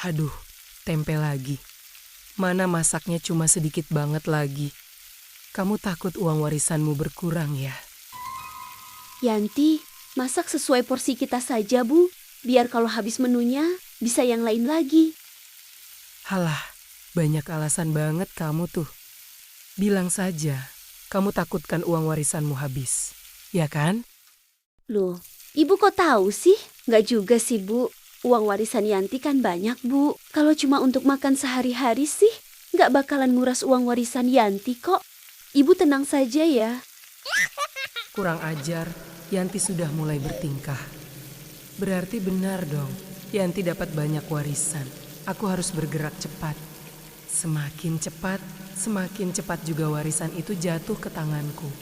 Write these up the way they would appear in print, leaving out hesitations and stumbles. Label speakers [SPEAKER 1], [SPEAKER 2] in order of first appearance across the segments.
[SPEAKER 1] Aduh, tempe lagi. Mana masaknya cuma sedikit banget lagi. Kamu takut uang warisanmu berkurang ya?
[SPEAKER 2] Yanti, masak sesuai porsi kita saja, Bu. Biar kalau habis menunya, bisa yang lain lagi.
[SPEAKER 1] Halah, banyak alasan banget kamu tuh. Bilang saja, kamu takutkan uang warisanmu habis. Ya kan?
[SPEAKER 2] Loh, Ibu kok tahu sih? Nggak juga sih, Bu. Uang warisan Yanti kan banyak, Bu. Kalau cuma untuk makan sehari-hari sih, nggak bakalan nguras uang warisan Yanti kok. Ibu tenang saja ya.
[SPEAKER 1] Kurang ajar, Yanti sudah mulai bertingkah. Berarti benar dong, Yanti dapat banyak warisan. Aku harus bergerak cepat. Semakin cepat juga warisan itu jatuh ke tanganku.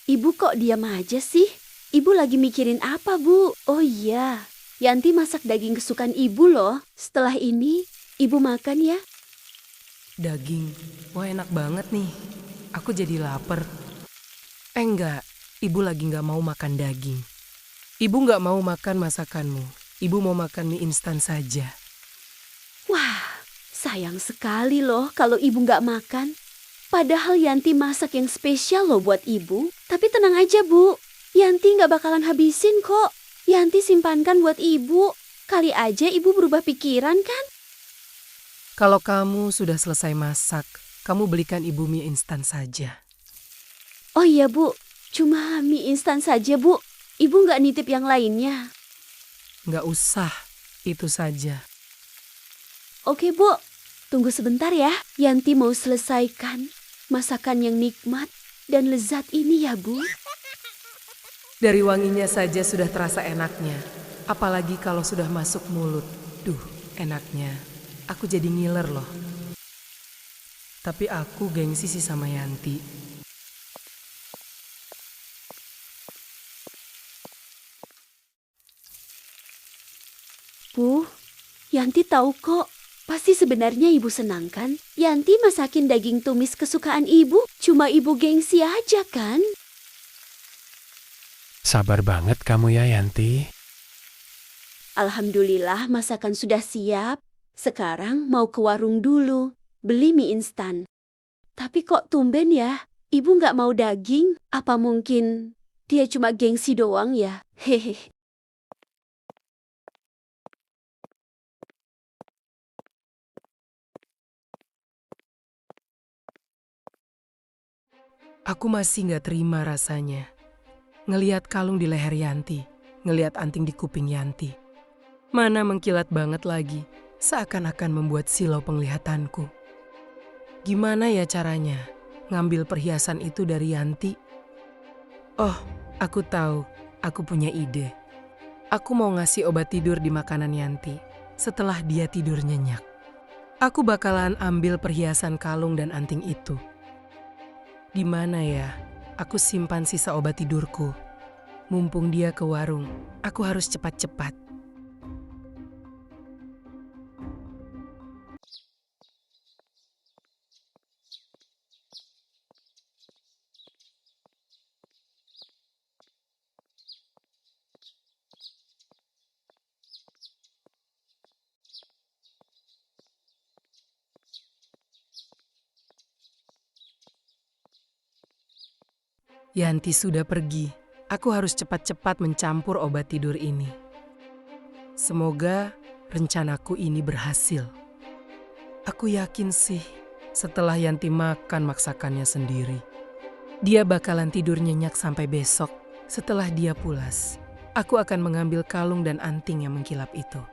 [SPEAKER 2] Ibu kok diam aja sih? Ibu lagi mikirin apa, Bu? Oh iya, Yanti masak daging kesukaan Ibu loh. Setelah ini, Ibu makan ya.
[SPEAKER 1] Daging, wah enak banget nih. Aku jadi lapar. Enggak, ibu lagi nggak mau makan daging. Ibu nggak mau makan masakanmu. Ibu mau makan mie instan saja.
[SPEAKER 2] Wah, sayang sekali loh kalau Ibu nggak makan. Padahal Yanti masak yang spesial loh buat Ibu. Tapi tenang aja, Bu. Yanti nggak bakalan habisin kok. Yanti simpankan buat Ibu. Kali aja Ibu berubah pikiran kan?
[SPEAKER 1] Kalau kamu sudah selesai masak, kamu belikan ibu mie instan saja.
[SPEAKER 2] Oh iya, Bu. Cuma mie instan saja, Bu. Ibu nggak nitip yang lainnya.
[SPEAKER 1] Nggak usah, itu saja.
[SPEAKER 2] Oke, Bu. Tunggu sebentar ya. Yanti mau selesaikan masakan yang nikmat dan lezat ini ya, Bu.
[SPEAKER 1] Dari wanginya saja sudah terasa enaknya. Apalagi kalau sudah masuk mulut. Duh, enaknya. Aku jadi ngiler loh. Tapi aku gengsi sih sama Yanti.
[SPEAKER 2] Bu, Yanti tahu kok. Pasti sebenarnya Ibu senang kan? Yanti masakin daging tumis kesukaan Ibu. Cuma Ibu gengsi aja kan?
[SPEAKER 3] Sabar banget kamu ya, Yanti.
[SPEAKER 2] Alhamdulillah masakan sudah siap. Sekarang mau ke warung dulu. Beli mie instan. Tapi kok tumben ya? Ibu nggak mau daging? Apa mungkin dia cuma gengsi doang ya? Hehe.
[SPEAKER 1] Aku masih nggak terima rasanya. Ngeliat kalung di leher Yanti, ngeliat anting di kuping Yanti. Mana mengkilat banget lagi, seakan-akan membuat silau penglihatanku. Gimana ya caranya ngambil perhiasan itu dari Yanti? Oh, aku tahu, aku punya ide. Aku mau ngasih obat tidur di makanan Yanti setelah dia tidur nyenyak. Aku bakalan ambil perhiasan kalung dan anting itu. Di mana ya? Aku simpan sisa obat tidurku. Mumpung dia ke warung, aku harus cepat-cepat. Yanti sudah pergi. Aku harus cepat-cepat mencampur obat tidur ini. Semoga rencanaku ini berhasil. Aku yakin sih, setelah Yanti makan masakannya sendiri, dia bakalan tidur nyenyak sampai besok. Setelah dia pulas, aku akan mengambil kalung dan anting yang mengkilap itu.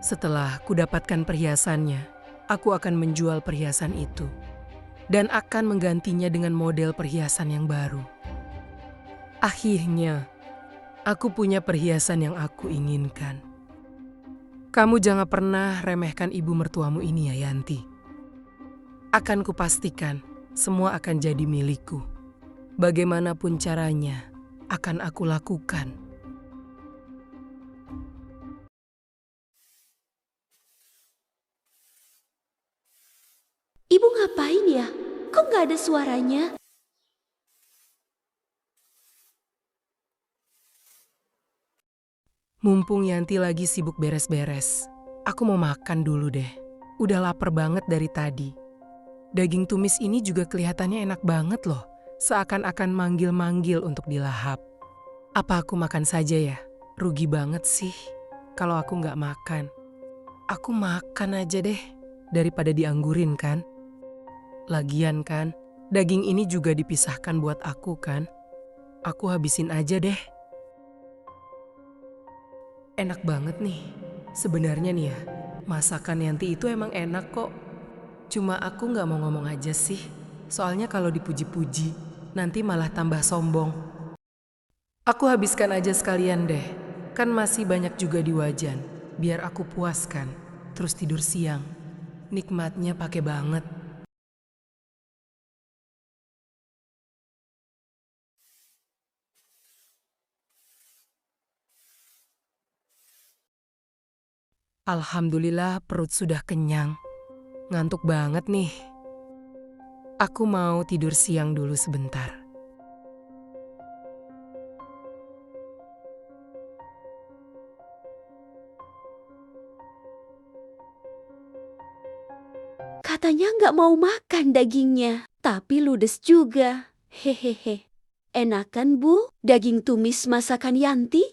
[SPEAKER 1] Setelah kudapatkan perhiasannya, aku akan menjual perhiasan itu dan akan menggantinya dengan model perhiasan yang baru. Akhirnya, aku punya perhiasan yang aku inginkan. Kamu jangan pernah remehkan ibu mertuamu ini ya, Yanti. Akan kupastikan semua akan jadi milikku. Bagaimanapun caranya, akan aku lakukan.
[SPEAKER 2] Ibu ngapain ya? Kok nggak ada suaranya?
[SPEAKER 1] Mumpung Yanti lagi sibuk beres-beres, Aku mau makan dulu deh. Udah lapar banget dari tadi. Daging tumis ini juga kelihatannya enak banget loh. Seakan-akan manggil-manggil untuk dilahap. Apa aku makan saja ya? Rugi banget sih kalau aku nggak makan. Aku makan aja deh daripada dianggurin kan. Lagian kan, daging ini juga dipisahkan buat aku kan. Aku habisin aja deh. Enak banget nih. Sebenarnya nih ya, masakan Yanti itu emang enak kok. Cuma aku nggak mau ngomong aja sih. Soalnya kalau dipuji-puji, nanti malah tambah sombong. Aku habiskan aja sekalian deh. Kan masih banyak juga di wajan. Biar aku puaskan. Terus tidur siang. Nikmatnya pakai banget. Alhamdulillah perut sudah kenyang. Ngantuk banget nih. Aku mau tidur siang dulu sebentar.
[SPEAKER 2] Katanya nggak mau makan dagingnya, tapi ludes juga. Hehehe. Enakan Bu, daging tumis masakan Yanti?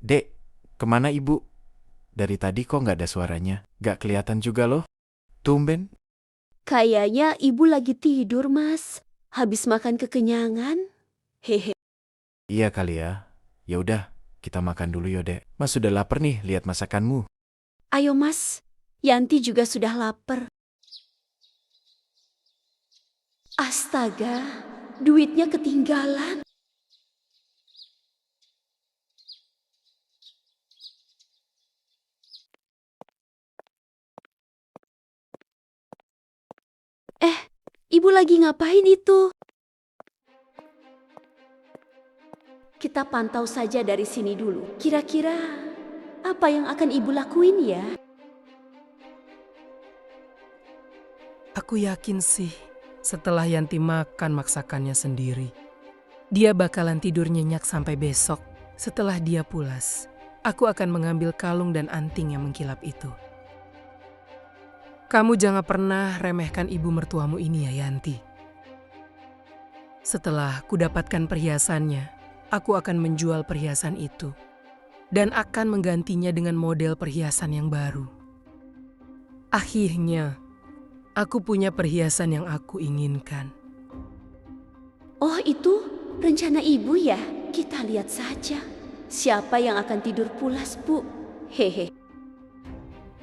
[SPEAKER 4] Dek, kemana ibu? Dari tadi kok nggak ada suaranya? Nggak kelihatan juga loh. Tumben.
[SPEAKER 2] Kayaknya ibu lagi tidur, Mas. Habis makan kekenyangan. Hehe.
[SPEAKER 4] Iya kali ya. Ya udah, kita makan dulu yo dek. Mas sudah lapar nih lihat masakanmu.
[SPEAKER 2] Ayo Mas, Yanti juga sudah lapar. Astaga, duitnya ketinggalan. Ibu lagi ngapain itu? Kita pantau saja dari sini dulu. Kira-kira apa yang akan ibu lakuin ya?
[SPEAKER 1] Aku yakin sih, setelah Yanti makan masakannya sendiri, dia bakalan tidur nyenyak sampai besok. Setelah dia pulas, aku akan mengambil kalung dan anting yang mengkilap itu. Kamu jangan pernah remehkan ibu mertuamu ini ya, Yanti. Setelah kudapatkan perhiasannya, aku akan menjual perhiasan itu dan akan menggantinya dengan model perhiasan yang baru. Akhirnya, aku punya perhiasan yang aku inginkan.
[SPEAKER 2] Oh itu rencana ibu ya? Kita lihat saja. Siapa yang akan tidur pulas, Bu? Hehe.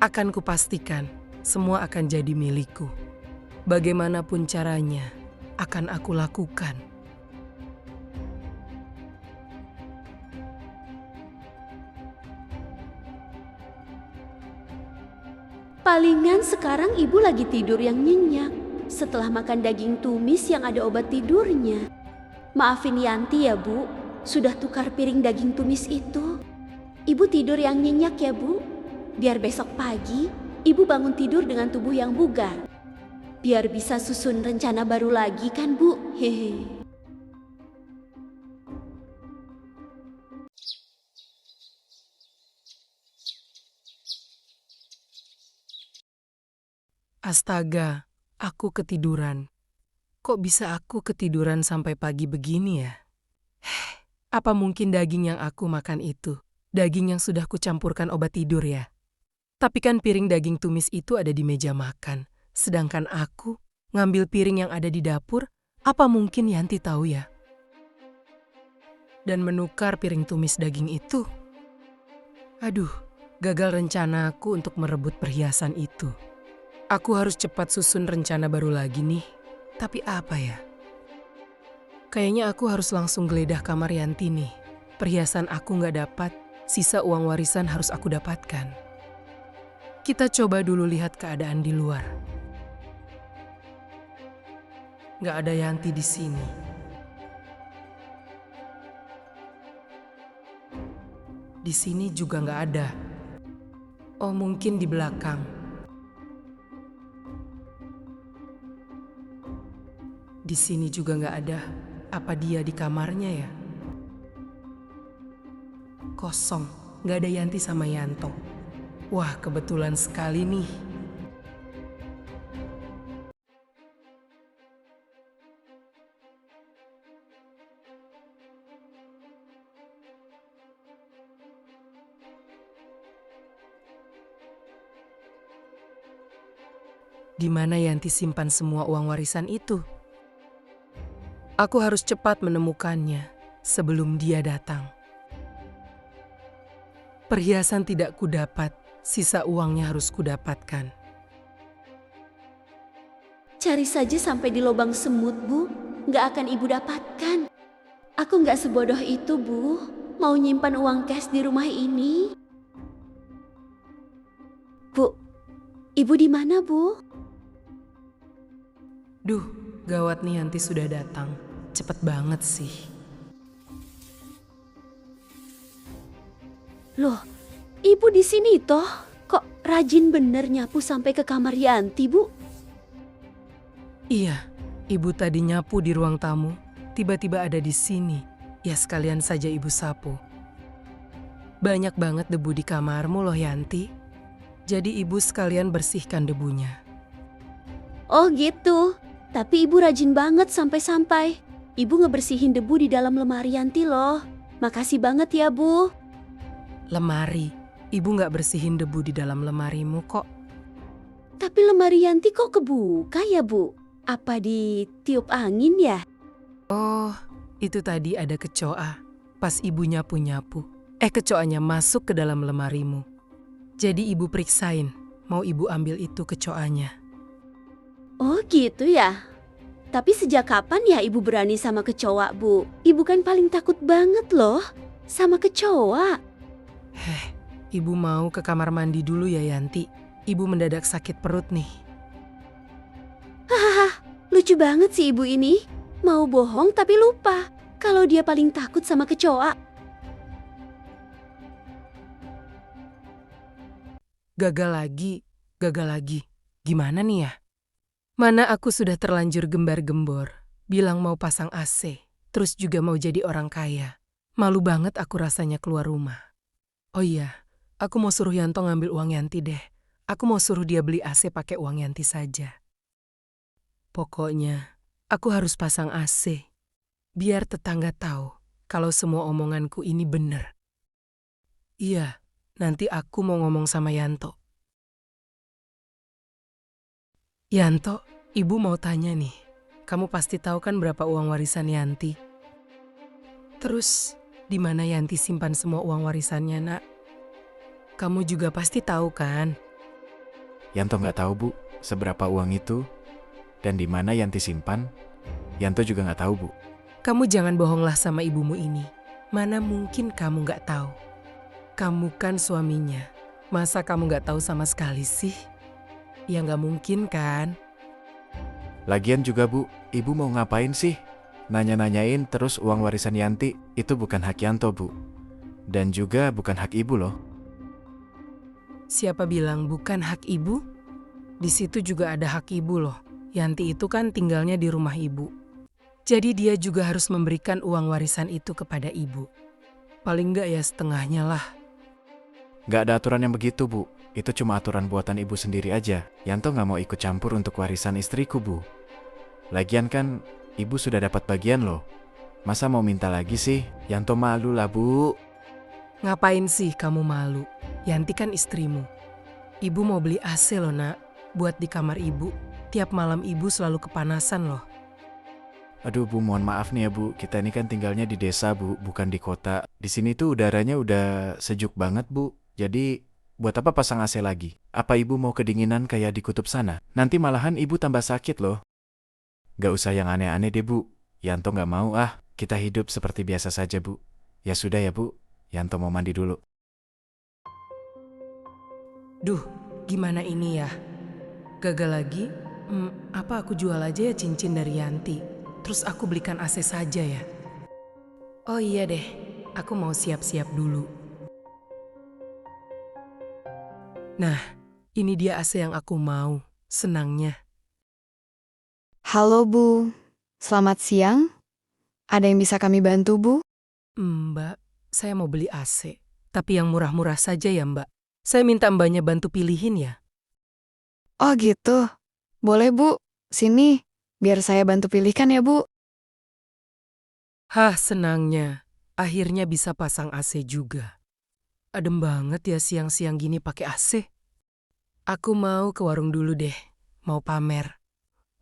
[SPEAKER 1] Akan kupastikan semua akan jadi milikku. Bagaimanapun caranya, akan aku lakukan.
[SPEAKER 2] Palingan sekarang ibu lagi tidur yang nyenyak setelah makan daging tumis yang ada obat tidurnya. Maafin Yanti ya Bu, sudah tukar piring daging tumis itu. Ibu tidur yang nyenyak ya Bu, biar besok pagi ibu bangun tidur dengan tubuh yang bugar. Biar bisa susun rencana baru lagi kan Bu, hehe.
[SPEAKER 1] Astaga, aku ketiduran. Kok bisa aku ketiduran sampai pagi begini ya? Apa mungkin daging yang aku makan itu, daging yang sudah kucampurkan obat tidur ya? Tapi kan piring daging tumis itu ada di meja makan. Sedangkan aku ngambil piring yang ada di dapur, apa mungkin Yanti tahu ya? Dan menukar piring tumis daging itu. Aduh, gagal rencanaku untuk merebut perhiasan itu. Aku harus cepat susun rencana baru lagi nih. Tapi apa ya? Kayaknya aku harus langsung geledah kamar Yanti nih. Perhiasan aku nggak dapat, sisa uang warisan harus aku dapatkan. Kita coba dulu lihat keadaan di luar. Nggak ada Yanti di sini. Di sini juga nggak ada. Oh, mungkin di belakang. Di sini juga nggak ada. Apa dia di kamarnya ya? Kosong, nggak ada Yanti sama Yanto. Wah, kebetulan sekali nih. Di mana Yanti simpan semua uang warisan itu? Aku harus cepat menemukannya sebelum dia datang. Perhiasan tidak kudapat, sisa uangnya harus kudapatkan.
[SPEAKER 2] Cari saja sampai di lubang semut, Bu. Nggak akan Ibu dapatkan. Aku nggak sebodoh itu, Bu. Mau nyimpan uang cash di rumah ini. Bu, Ibu di mana, Bu?
[SPEAKER 1] Duh, gawat nih Yanti sudah datang. Cepet banget sih.
[SPEAKER 2] Loh, Ibu di sini toh? Kok rajin bener nyapu sampai ke kamar Yanti, Bu?
[SPEAKER 1] Iya, ibu tadi nyapu di ruang tamu. Tiba-tiba ada di sini. Ya sekalian saja ibu sapu. Banyak banget debu di kamarmu loh Yanti. Jadi ibu sekalian bersihkan debunya.
[SPEAKER 2] Oh gitu. Tapi Ibu rajin banget sampai-sampai. Ibu ngebersihin debu di dalam lemari Yanti loh. Makasih banget ya, Bu.
[SPEAKER 1] Lemari. Ibu nggak bersihin debu di dalam lemarimu kok.
[SPEAKER 2] Tapi lemari Yanti kok kebuka ya, Bu? Apa ditiup angin ya?
[SPEAKER 1] Oh, itu tadi ada kecoa. Pas ibu nyapu-nyapu. Kecoanya masuk ke dalam lemarimu. Jadi ibu periksain. Mau ibu ambil itu kecoanya.
[SPEAKER 2] Oh gitu ya. Tapi sejak kapan ya Ibu berani sama kecoa, Bu? Ibu kan paling takut banget loh sama kecoa.
[SPEAKER 1] Ibu mau ke kamar mandi dulu ya Yanti. Ibu mendadak sakit perut nih.
[SPEAKER 2] Hahaha, lucu banget sih Ibu ini. Mau bohong tapi lupa kalau dia paling takut sama kecoa.
[SPEAKER 1] Gagal lagi. Gimana nih ya? Mana aku sudah terlanjur gembar-gembor, bilang mau pasang AC, terus juga mau jadi orang kaya. Malu banget aku rasanya keluar rumah. Oh iya, aku mau suruh Yanto ngambil uang Yanti deh. Aku mau suruh dia beli AC pakai uang Yanti saja. Pokoknya, aku harus pasang AC. Biar tetangga tahu kalau semua omonganku ini bener. Iya, nanti aku mau ngomong sama Yanto. Yanto, ibu mau tanya nih. Kamu pasti tahu kan berapa uang warisan Yanti? Terus, di mana Yanti simpan semua uang warisannya, Nak? Kamu juga pasti tahu kan?
[SPEAKER 4] Yanto nggak tahu, Bu, seberapa uang itu dan di mana Yanti simpan. Yanto juga nggak tahu, Bu.
[SPEAKER 1] Kamu jangan bohonglah sama ibumu ini. Mana mungkin kamu nggak tahu? Kamu kan suaminya. Masa kamu nggak tahu sama sekali sih? Ya nggak mungkin kan?
[SPEAKER 4] Lagian juga, Bu, ibu mau ngapain sih? Nanya-nanyain terus uang warisan Yanti itu bukan hak Yanto, Bu. Dan juga bukan hak ibu loh.
[SPEAKER 1] Siapa bilang bukan hak ibu? Di situ juga ada hak ibu loh. Yanti itu kan tinggalnya di rumah ibu. Jadi dia juga harus memberikan uang warisan itu kepada ibu. Paling nggak ya setengahnya lah.
[SPEAKER 4] Nggak ada aturan yang begitu, Bu. Itu cuma aturan buatan ibu sendiri aja. Yanto nggak mau ikut campur untuk warisan istriku, Bu. Lagian kan ibu sudah dapat bagian loh. Masa mau minta lagi sih? Yanto malu lah, Bu.
[SPEAKER 1] Ngapain sih kamu malu? Yanti kan istrimu. Ibu mau beli AC loh, Nak. Buat di kamar ibu. Tiap malam ibu selalu kepanasan loh.
[SPEAKER 4] Aduh, Bu, mohon maaf nih ya, Bu. Kita ini kan tinggalnya di desa, Bu, bukan di kota. Di sini tuh udaranya udah sejuk banget, Bu. Jadi, buat apa pasang AC lagi? Apa ibu mau kedinginan kayak di kutub sana? Nanti malahan ibu tambah sakit loh. Gak usah yang aneh-aneh deh, Bu. Yanto gak mau ah. Kita hidup seperti biasa saja, Bu. Ya sudah ya, Bu. Yanto mau mandi dulu.
[SPEAKER 1] Duh, gimana ini ya? Gagal lagi? Apa aku jual aja ya cincin dari Yanti? Terus aku belikan AC saja ya? Oh iya deh, aku mau siap-siap dulu. Nah, ini dia AC yang aku mau. Senangnya.
[SPEAKER 5] Halo Bu, selamat siang. Ada yang bisa kami bantu Bu?
[SPEAKER 1] Mbak, saya mau beli AC. Tapi yang murah-murah saja ya Mbak. Saya minta mbaknya bantu pilihin ya.
[SPEAKER 5] Oh gitu. Boleh Bu, sini. Biar saya bantu pilihkan ya Bu.
[SPEAKER 1] Hah, senangnya. Akhirnya bisa pasang AC juga. Adem banget ya siang-siang gini pakai AC. Aku mau ke warung dulu deh. Mau pamer.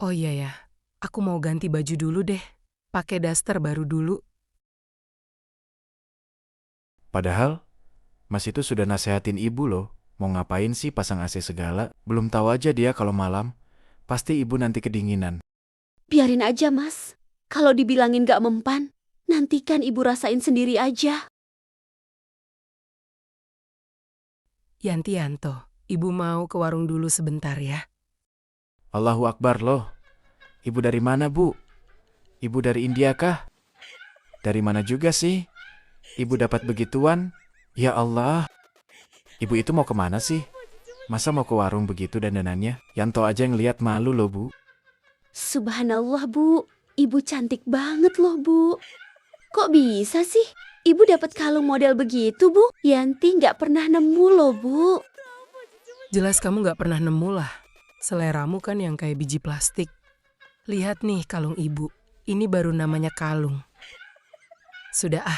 [SPEAKER 1] Oh iya ya, aku mau ganti baju dulu deh. Pakai daster baru dulu.
[SPEAKER 4] Padahal, Mas itu sudah nasehatin ibu loh. Mau ngapain sih pasang AC segala? Belum tahu aja dia kalau malam. Pasti ibu nanti kedinginan.
[SPEAKER 2] Biarin aja, Mas. Kalau dibilangin gak mempan, nantikan ibu rasain sendiri aja.
[SPEAKER 1] Yanto, ibu mau ke warung dulu sebentar ya.
[SPEAKER 4] Allahu Akbar loh. Ibu dari mana, Bu? Ibu dari India kah? Dari mana juga sih? Ibu dapat begituan? Ya Allah. Ibu itu mau kemana sih? Masa mau ke warung begitu dandanannya? Yanto aja yang lihat malu loh, Bu.
[SPEAKER 2] Subhanallah, Bu. Ibu cantik banget loh, Bu. Kok bisa sih? Ibu dapat kalung model begitu, Bu? Yanti gak pernah nemu loh, Bu.
[SPEAKER 1] Jelas kamu gak pernah nemu lah. Seleramu kan yang kayak biji plastik. Lihat nih kalung ibu. Ini baru namanya kalung. Sudah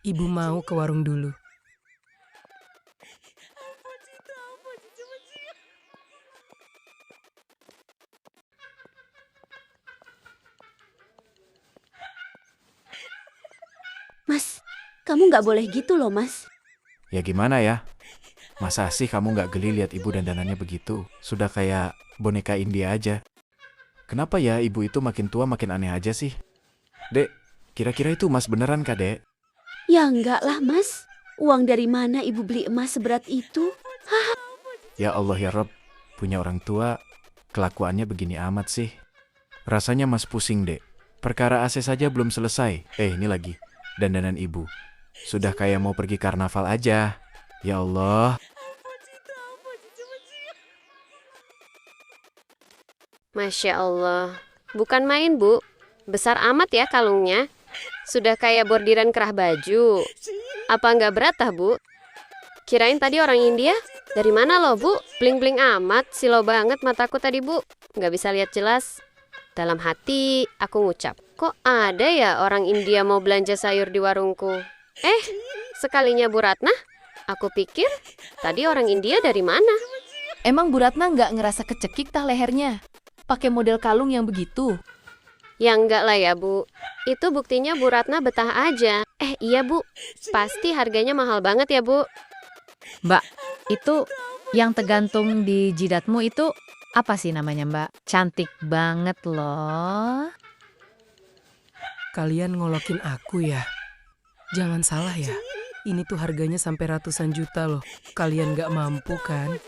[SPEAKER 1] ibu mau ke warung dulu.
[SPEAKER 2] Mas, kamu gak boleh gitu loh, Mas.
[SPEAKER 4] Ya gimana ya? Masa sih kamu nggak geli lihat ibu dandanannya begitu? Sudah kayak boneka India aja. Kenapa ya ibu itu makin tua makin aneh aja sih? Dek, kira-kira itu emas beneran kah, Dek?
[SPEAKER 2] Ya enggak lah, Mas. Uang dari mana ibu beli emas seberat itu?
[SPEAKER 4] Ya Allah ya Rob, punya orang tua, kelakuannya begini amat sih. Rasanya Mas pusing, Dek. Perkara AC saja belum selesai. Ini lagi, dandanan ibu. Sudah kayak mau pergi karnaval aja. Ya Allah.
[SPEAKER 6] Masya Allah. Bukan main, Bu. Besar amat ya kalungnya. Sudah kayak bordiran kerah baju. Apa nggak berat Bu? Kirain tadi orang India? Dari mana loh, Bu? Bling-bling amat. Silau banget mataku tadi, Bu. Nggak bisa lihat jelas. Dalam hati, aku ngucap. Kok ada ya orang India mau belanja sayur di warungku? Sekalinya Bu Ratna, aku pikir tadi orang India dari mana?
[SPEAKER 7] Emang Bu Ratna nggak ngerasa kecekik tah lehernya? Pakai model kalung yang begitu?
[SPEAKER 6] Ya enggak lah ya, Bu. Itu buktinya Bu Ratna betah aja. Iya, Bu. Pasti harganya mahal banget ya, Bu.
[SPEAKER 8] Mbak, itu yang tergantung di jidatmu itu apa sih namanya, Mbak? Cantik banget loh.
[SPEAKER 1] Kalian ngolokin aku ya? Jangan salah ya. Ini tuh harganya sampai ratusan juta loh. Kalian gak mampu kan?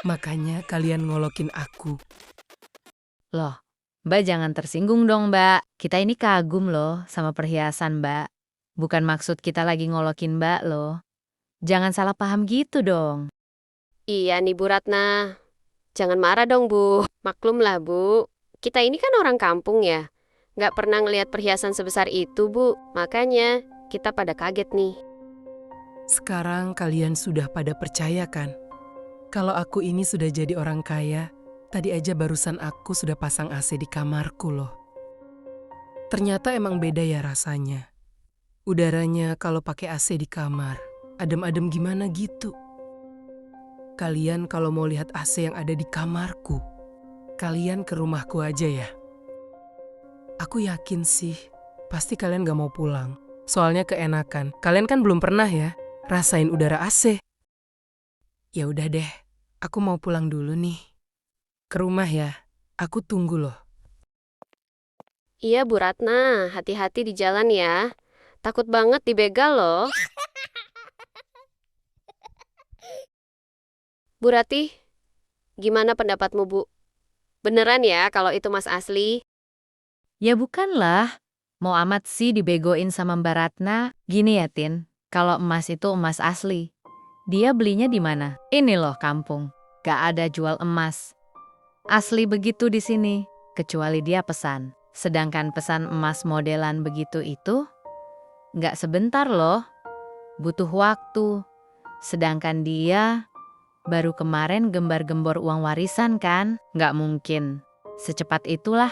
[SPEAKER 1] Makanya kalian ngolokin aku.
[SPEAKER 8] Loh, Mbak jangan tersinggung dong, Mbak. Kita ini kagum loh sama perhiasan, Mbak. Bukan maksud kita lagi ngolokin Mbak loh. Jangan salah paham gitu dong.
[SPEAKER 6] Iya nih, Bu Ratna. Jangan marah dong, Bu. Maklum lah, Bu. Kita ini kan orang kampung ya. Nggak pernah ngelihat perhiasan sebesar itu, Bu. Makanya kita pada kaget nih.
[SPEAKER 1] Sekarang kalian sudah pada percaya kan? Kalau aku ini sudah jadi orang kaya, tadi aja barusan aku sudah pasang AC di kamarku loh. Ternyata emang beda ya rasanya. Udaranya kalau pakai AC di kamar, adem-adem gimana gitu. Kalian kalau mau lihat AC yang ada di kamarku, kalian ke rumahku aja ya. Aku yakin sih, pasti kalian gak mau pulang. Soalnya keenakan. Kalian kan belum pernah ya rasain udara AC. Ya udah deh, aku mau pulang dulu nih. Ke rumah ya, aku tunggu loh.
[SPEAKER 6] Iya, Bu Ratna. Hati-hati di jalan ya. Takut banget dibegal loh. Bu Ratih, gimana pendapatmu, Bu? Beneran ya kalau itu emas asli?
[SPEAKER 8] Ya bukanlah. Mau amat sih dibegoin sama Mbak Ratna. Gini ya, Tin. Kalau emas itu emas asli. Dia belinya di mana? Ini loh kampung. Gak ada jual emas. Asli begitu di sini. Kecuali dia pesan. Sedangkan pesan emas modelan begitu itu nggak sebentar loh. Butuh waktu. Sedangkan dia Baru kemarin gembar-gembor uang warisan kan? Nggak mungkin. Secepat itulah.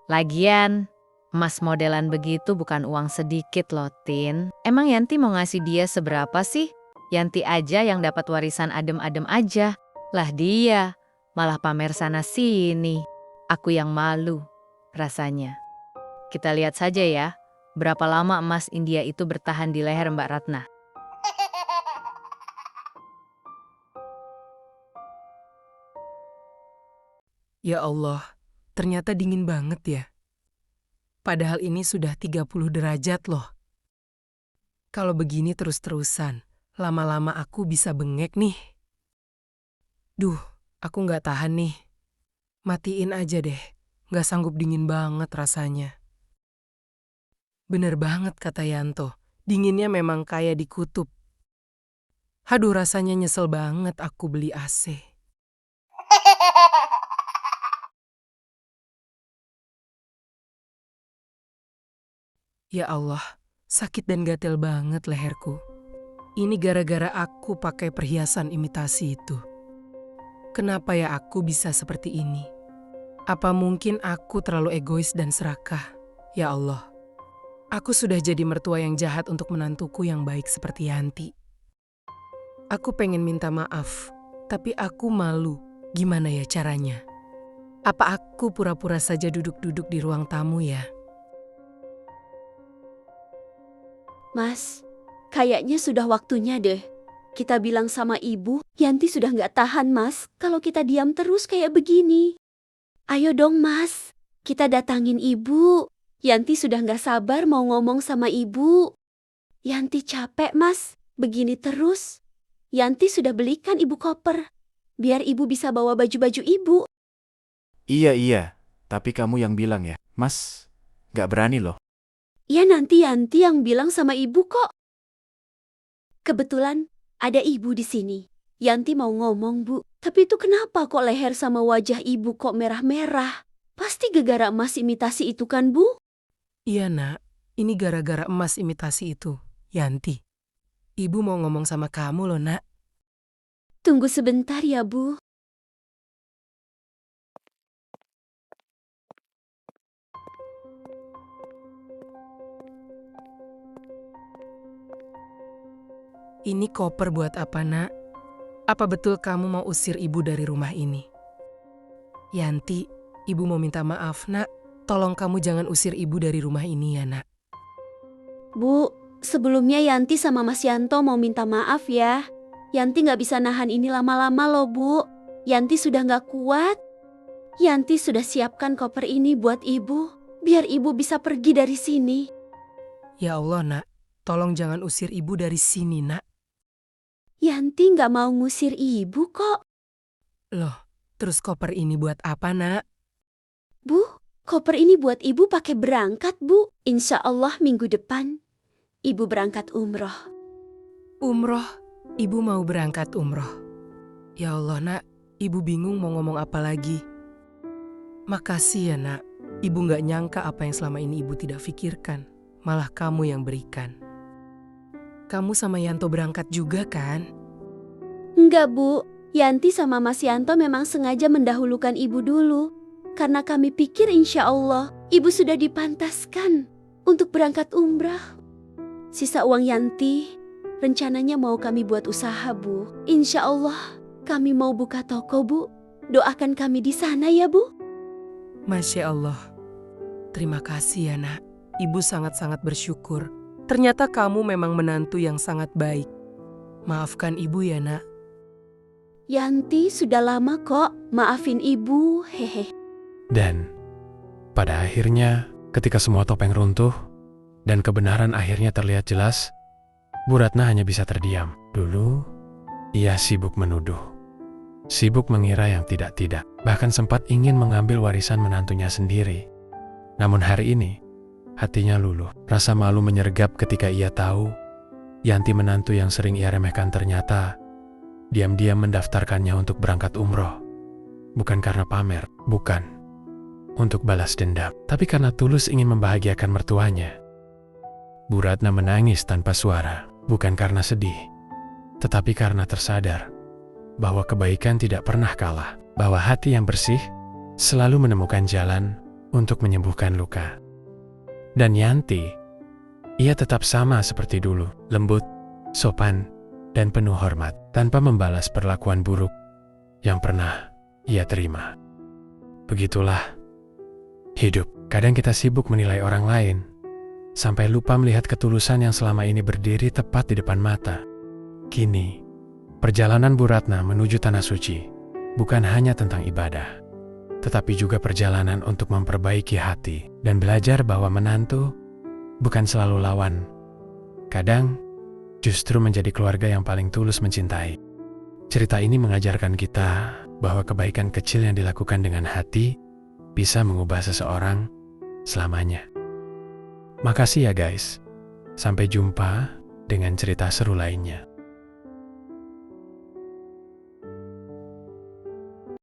[SPEAKER 8] Lagian, emas modelan begitu bukan uang sedikit loh, Tin. Emang Yanti mau ngasih dia seberapa sih? Yanti aja yang dapat warisan adem-adem aja. Lah dia, malah pamer sana sini. Aku yang malu, rasanya. Kita lihat saja ya, berapa lama emas India itu bertahan di leher Mbak Ratna.
[SPEAKER 1] Ya Allah, ternyata dingin banget ya. Padahal ini sudah 30 derajat loh. Kalau begini terus-terusan, lama-lama aku bisa bengek nih. Duh, aku nggak tahan nih. Matiin aja deh, nggak sanggup dingin banget rasanya. Bener banget kata Yanto, dinginnya memang kayak di kutub. Aduh, rasanya nyesel banget aku beli AC. Ya Allah, sakit dan gatel banget leherku. Ini gara-gara aku pakai perhiasan imitasi itu. Kenapa ya aku bisa seperti ini? Apa mungkin aku terlalu egois dan serakah? Ya Allah, aku sudah jadi mertua yang jahat untuk menantuku yang baik seperti Yanti. Aku pengen minta maaf, tapi aku malu. Gimana ya caranya? Apa aku pura-pura saja duduk-duduk di ruang tamu ya?
[SPEAKER 2] Mas, kayaknya sudah waktunya deh. Kita bilang sama ibu, Yanti sudah nggak tahan mas kalau kita diam terus kayak begini. Ayo dong mas, kita datangin ibu. Yanti sudah nggak sabar mau ngomong sama ibu. Yanti capek mas, begini terus. Yanti sudah belikan ibu koper, biar ibu bisa bawa baju-baju ibu.
[SPEAKER 4] Iya, tapi kamu yang bilang ya, Mas, gak berani loh.
[SPEAKER 2] Ya nanti Yanti yang bilang sama ibu kok. Kebetulan ada ibu di sini. Yanti mau ngomong bu, tapi itu kenapa kok leher sama wajah ibu kok merah-merah? Pasti gara-gara emas imitasi itu kan bu?
[SPEAKER 1] Iya nak, ini gara-gara emas imitasi itu, Yanti. Ibu mau ngomong sama kamu loh nak.
[SPEAKER 2] Tunggu sebentar ya bu.
[SPEAKER 1] Ini koper buat apa nak? Apa betul kamu mau usir ibu dari rumah ini? Yanti, ibu mau minta maaf nak. Tolong kamu jangan usir ibu dari rumah ini ya nak.
[SPEAKER 2] Bu, sebelumnya Yanti sama Mas Yanto mau minta maaf ya. Yanti gak bisa nahan ini lama-lama loh bu. Yanti sudah gak kuat. Yanti sudah siapkan koper ini buat ibu, biar ibu bisa pergi dari sini.
[SPEAKER 1] Ya Allah nak, tolong jangan usir ibu dari sini nak.
[SPEAKER 2] Yanti gak mau ngusir ibu kok.
[SPEAKER 1] Loh, terus koper ini buat apa nak?
[SPEAKER 2] Bu, koper ini buat ibu pakai berangkat bu. Insya Allah minggu depan, ibu berangkat umroh.
[SPEAKER 1] Umroh? Ibu mau berangkat umroh. Ya Allah nak, ibu bingung mau ngomong apa lagi. Makasih ya nak, ibu gak nyangka apa yang selama ini ibu tidak pikirkan. Malah kamu yang berikan. Kamu sama Yanto berangkat juga kan?
[SPEAKER 2] Enggak bu, Yanti sama Mas Yanto memang sengaja mendahulukan ibu dulu. Karena kami pikir insya Allah ibu sudah dipantaskan untuk berangkat umrah. Sisa uang Yanti rencananya mau kami buat usaha bu. Insya Allah kami mau buka toko bu. Doakan kami di sana ya bu.
[SPEAKER 1] Masya Allah. Terima kasih ya nak. Ibu sangat-sangat bersyukur. Ternyata kamu memang menantu yang sangat baik. Maafkan ibu ya nak.
[SPEAKER 2] Yanti sudah lama kok maafin ibu, hehe.
[SPEAKER 3] Dan pada akhirnya ketika semua topeng runtuh dan kebenaran akhirnya terlihat jelas, Bu Ratna hanya bisa terdiam. Dulu ia sibuk menuduh, sibuk mengira yang tidak-tidak, bahkan sempat ingin mengambil warisan menantunya sendiri. Namun hari ini hatinya luluh, rasa malu menyergap ketika ia tahu Yanti menantu yang sering ia remehkan ternyata diam-diam mendaftarkannya untuk berangkat umroh. Bukan karena pamer, bukan untuk balas dendam, tapi karena tulus ingin membahagiakan mertuanya. Bu Ratna menangis tanpa suara, bukan karena sedih, tetapi karena tersadar bahwa kebaikan tidak pernah kalah, bahwa hati yang bersih selalu menemukan jalan untuk menyembuhkan luka. Dan Yanti, ia tetap sama seperti dulu, lembut, sopan, dan penuh hormat, tanpa membalas perlakuan buruk yang pernah ia terima. Begitulah hidup. Kadang kita sibuk menilai orang lain, sampai lupa melihat ketulusan yang selama ini berdiri tepat di depan mata. Kini, perjalanan Bu Ratna menuju Tanah Suci bukan hanya tentang ibadah, tetapi juga perjalanan untuk memperbaiki hati dan belajar bahwa menantu bukan selalu lawan. Kadang, justru menjadi keluarga yang paling tulus mencintai. Cerita ini mengajarkan kita bahwa kebaikan kecil yang dilakukan dengan hati bisa mengubah seseorang selamanya. Makasih ya guys. Sampai jumpa dengan cerita seru lainnya.